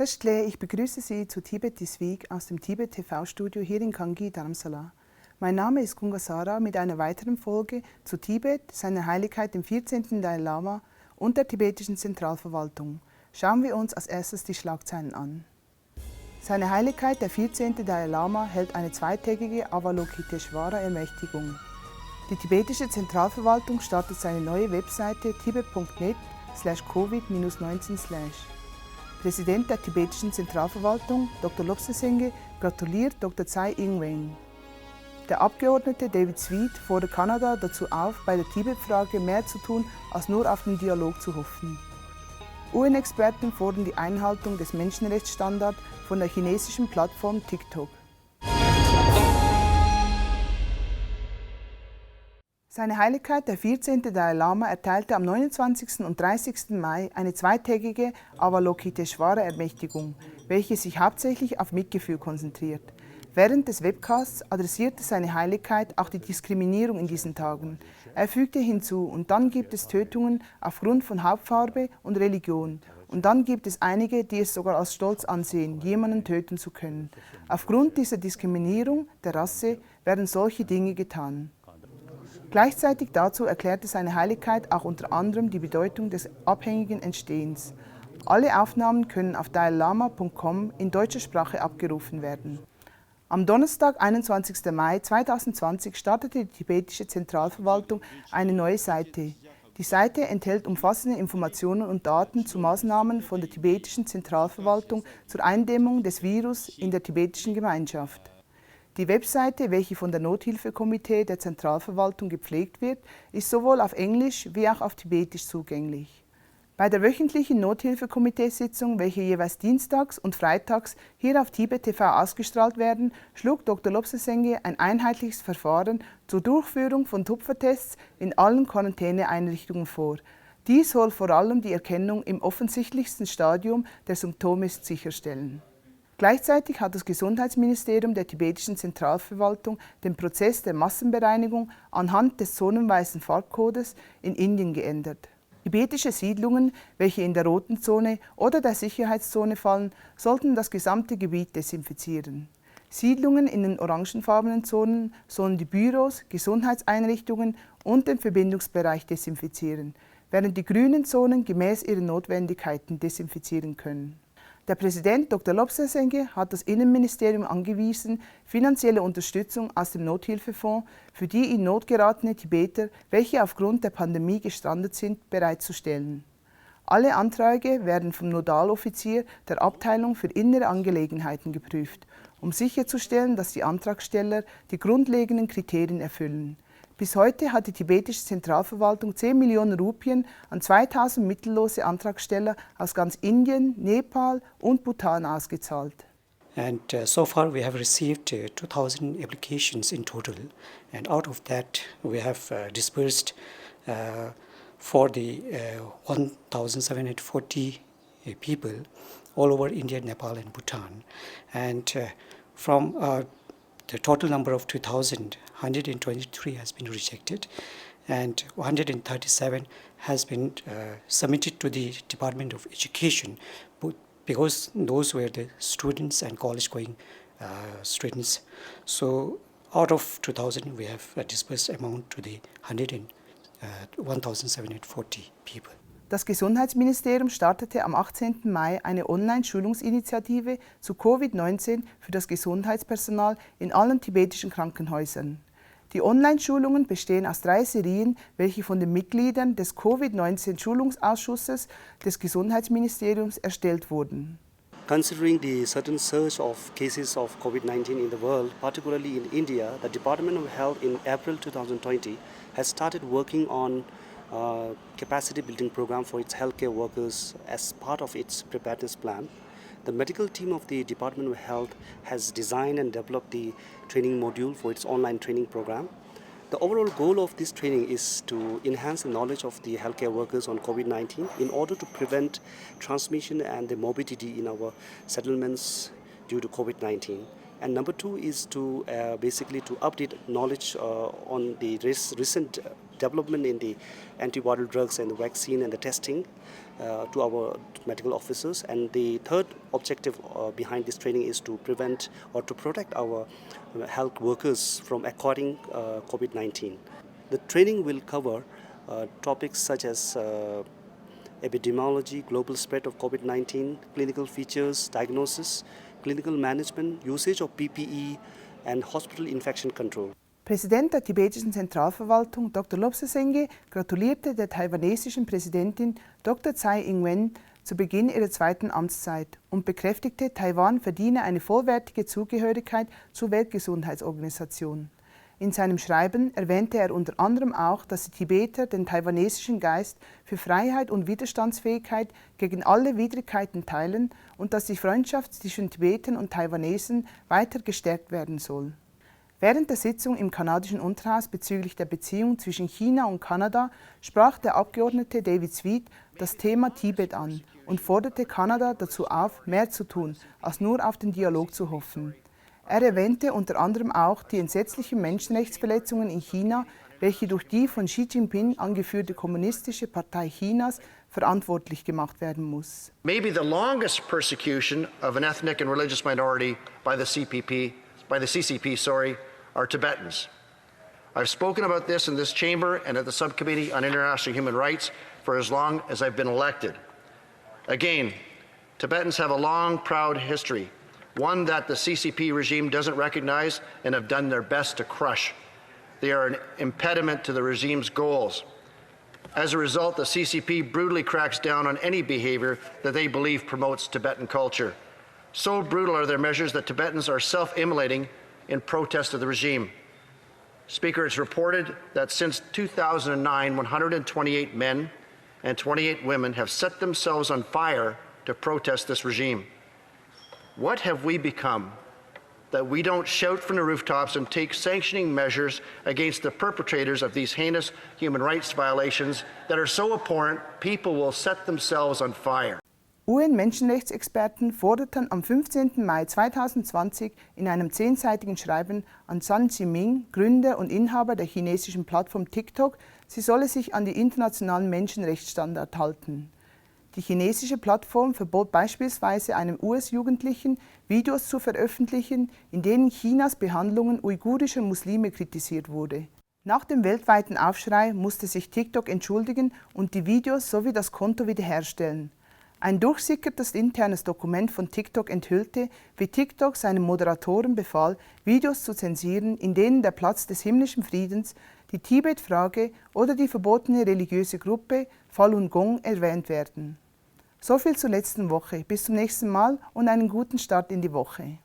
Tashle, ich begrüße Sie zu Tibet This Week aus dem Tibet TV-Studio hier in Kangi, Dharamsala. Mein Name ist Gunga Sara mit einer weiteren Folge zu Tibet, seiner Heiligkeit dem 14. Dalai Lama und der tibetischen Zentralverwaltung. Schauen wir uns als erstes die Schlagzeilen an. Seine Heiligkeit der 14. Dalai Lama hält eine zweitägige Avalokiteshvara-Ermächtigung. Die tibetische Zentralverwaltung startet seine neue Webseite tibet.net/covid-19/. Präsident der tibetischen Zentralverwaltung, Dr. Lobsang Singye, gratuliert Dr. Tsai Ing-wen. Der Abgeordnete David Sweet fordert Kanada dazu auf, bei der Tibet-Frage mehr zu tun, als nur auf den Dialog zu hoffen. UN-Experten fordern die Einhaltung des Menschenrechtsstandards von der chinesischen Plattform TikTok. Seine Heiligkeit der 14. Dalai Lama erteilte am 29. und 30. Mai eine zweitägige Avalokiteshvara-Ermächtigung, welche sich hauptsächlich auf Mitgefühl konzentriert. Während des Webcasts adressierte seine Heiligkeit auch die Diskriminierung in diesen Tagen. Er fügte hinzu, und dann gibt es Tötungen aufgrund von Hautfarbe und Religion. Und dann gibt es einige, die es sogar als Stolz ansehen, jemanden töten zu können. Aufgrund dieser Diskriminierung der Rasse werden solche Dinge getan. Gleichzeitig dazu erklärte seine Heiligkeit auch unter anderem die Bedeutung des abhängigen Entstehens. Alle Aufnahmen können auf dalailama.com in deutscher Sprache abgerufen werden. Am Donnerstag, 21. Mai 2020, startete die tibetische Zentralverwaltung eine neue Seite. Die Seite enthält umfassende Informationen und Daten zu Maßnahmen von der tibetischen Zentralverwaltung zur Eindämmung des Virus in der tibetischen Gemeinschaft. Die Webseite, welche von der Nothilfekomitee der Zentralverwaltung gepflegt wird, ist sowohl auf Englisch wie auch auf Tibetisch zugänglich. Bei der wöchentlichen Nothilfekomiteesitzung, welche jeweils dienstags und freitags hier auf Tibet TV ausgestrahlt werden, schlug Dr. Lobsang Singye ein einheitliches Verfahren zur Durchführung von Tupfertests in allen Quarantäneeinrichtungen vor. Dies soll vor allem die Erkennung im offensichtlichsten Stadium der Symptome sicherstellen. Gleichzeitig hat das Gesundheitsministerium der tibetischen Zentralverwaltung den Prozess der Massenbereinigung anhand des zonenweisen Farbcodes in Indien geändert. Tibetische Siedlungen, welche in der roten Zone oder der Sicherheitszone fallen, sollten das gesamte Gebiet desinfizieren. Siedlungen in den orangenfarbenen Zonen sollen die Büros, Gesundheitseinrichtungen und den Verbindungsbereich desinfizieren, während die grünen Zonen gemäß ihren Notwendigkeiten desinfizieren können. Der Präsident Dr. Lobsang Singye hat das Innenministerium angewiesen, finanzielle Unterstützung aus dem Nothilfefonds für die in Not geratene Tibeter, welche aufgrund der Pandemie gestrandet sind, bereitzustellen. Alle Anträge werden vom Nodaloffizier der Abteilung für innere Angelegenheiten geprüft, um sicherzustellen, dass die Antragsteller die grundlegenden Kriterien erfüllen. Bis heute hat die tibetische Zentralverwaltung 10 Millionen Rupien an 2000 mittellose Antragsteller aus ganz Indien, Nepal und Bhutan ausgezahlt. And so far we have received 2,000 applications in total, and out of that we have disbursed for the 1,740 people all over India, Nepal and Bhutan. And from the total number of 2,000, 123 has been rejected and 137 has been submitted to the Department of Education because those were the students and college-going students. So out of 2,000 we have disbursed amount to the 1,740 people. Das Gesundheitsministerium startete am 18. Mai eine Online-Schulungsinitiative zu Covid-19 für das Gesundheitspersonal in allen tibetischen Krankenhäusern. Die Online-Schulungen bestehen aus 3 Serien, welche von den Mitgliedern des Covid-19-Schulungsausschusses des Gesundheitsministeriums erstellt wurden. Considering the sudden surge of cases of COVID-19 in the world, particularly in India, the Department of Health in April 2020 has started working on capacity building program for its healthcare workers as part of its preparedness plan. The medical team of the Department of Health has designed and developed the training module for its online training program. The overall goal of this training is to enhance the knowledge of the healthcare workers on COVID-19 in order to prevent transmission and the morbidity in our settlements due to COVID-19. And number 2 is to basically to update knowledge on the recent development in the antiviral drugs and the vaccine and the testing to our medical officers. And the third objective behind this training is to prevent or to protect our health workers from acquiring COVID-19. The training will cover topics such as epidemiology, global spread of COVID-19, clinical features, diagnosis, clinical management, usage of PPE and hospital infection control. Präsident der tibetischen Zentralverwaltung Dr. Lobsang Sengye gratulierte der taiwanesischen Präsidentin Dr. Tsai Ing-wen zu Beginn ihrer zweiten Amtszeit und bekräftigte, Taiwan verdiene eine vollwertige Zugehörigkeit zur Weltgesundheitsorganisation. In seinem Schreiben erwähnte er unter anderem auch, dass die Tibeter den taiwanesischen Geist für Freiheit und Widerstandsfähigkeit gegen alle Widrigkeiten teilen und dass die Freundschaft zwischen Tibetern und Taiwanesen weiter gestärkt werden soll. Während der Sitzung im kanadischen Unterhaus bezüglich der Beziehung zwischen China und Kanada sprach der Abgeordnete David Sweet das Thema Tibet an und forderte Kanada dazu auf, mehr zu tun, als nur auf den Dialog zu hoffen. Er erwähnte unter anderem auch die entsetzlichen Menschenrechtsverletzungen in China, welche durch die von Xi Jinping angeführte Kommunistische Partei Chinas verantwortlich gemacht werden muss. Maybe the longest persecution of an ethnic and religious minority by the CCP, are Tibetans. I've spoken about this in this chamber and at the Subcommittee on International Human Rights for as long as I've been elected. Again, Tibetans have a long, proud history, one that the CCP regime doesn't recognize and have done their best to crush. They are an impediment to the regime's goals. As a result, the CCP brutally cracks down on any behavior that they believe promotes Tibetan culture. So brutal are their measures that Tibetans are self-immolating in protest of the regime. Speaker, it's reported that since 2009, 128 men and 28 women have set themselves on fire to protest this regime. What have we become that we don't shout from the rooftops and take sanctioning measures against the perpetrators of these heinous human rights violations that are so abhorrent, people will set themselves on fire? UN-Menschenrechtsexperten forderten am 15. Mai 2020 in einem 10-seitigen Schreiben an Zhang Zhiming, Gründer und Inhaber der chinesischen Plattform TikTok, sie solle sich an die internationalen Menschenrechtsstandards halten. Die chinesische Plattform verbot beispielsweise einem US-Jugendlichen, Videos zu veröffentlichen, in denen Chinas Behandlungen uigurischer Muslime kritisiert wurde. Nach dem weltweiten Aufschrei musste sich TikTok entschuldigen und die Videos sowie das Konto wiederherstellen. Ein durchsickertes internes Dokument von TikTok enthüllte, wie TikTok seinen Moderatoren befahl, Videos zu zensieren, in denen der Platz des himmlischen Friedens, die Tibet-Frage oder die verbotene religiöse Gruppe Falun Gong erwähnt werden. So viel zur letzten Woche. Bis zum nächsten Mal und einen guten Start in die Woche.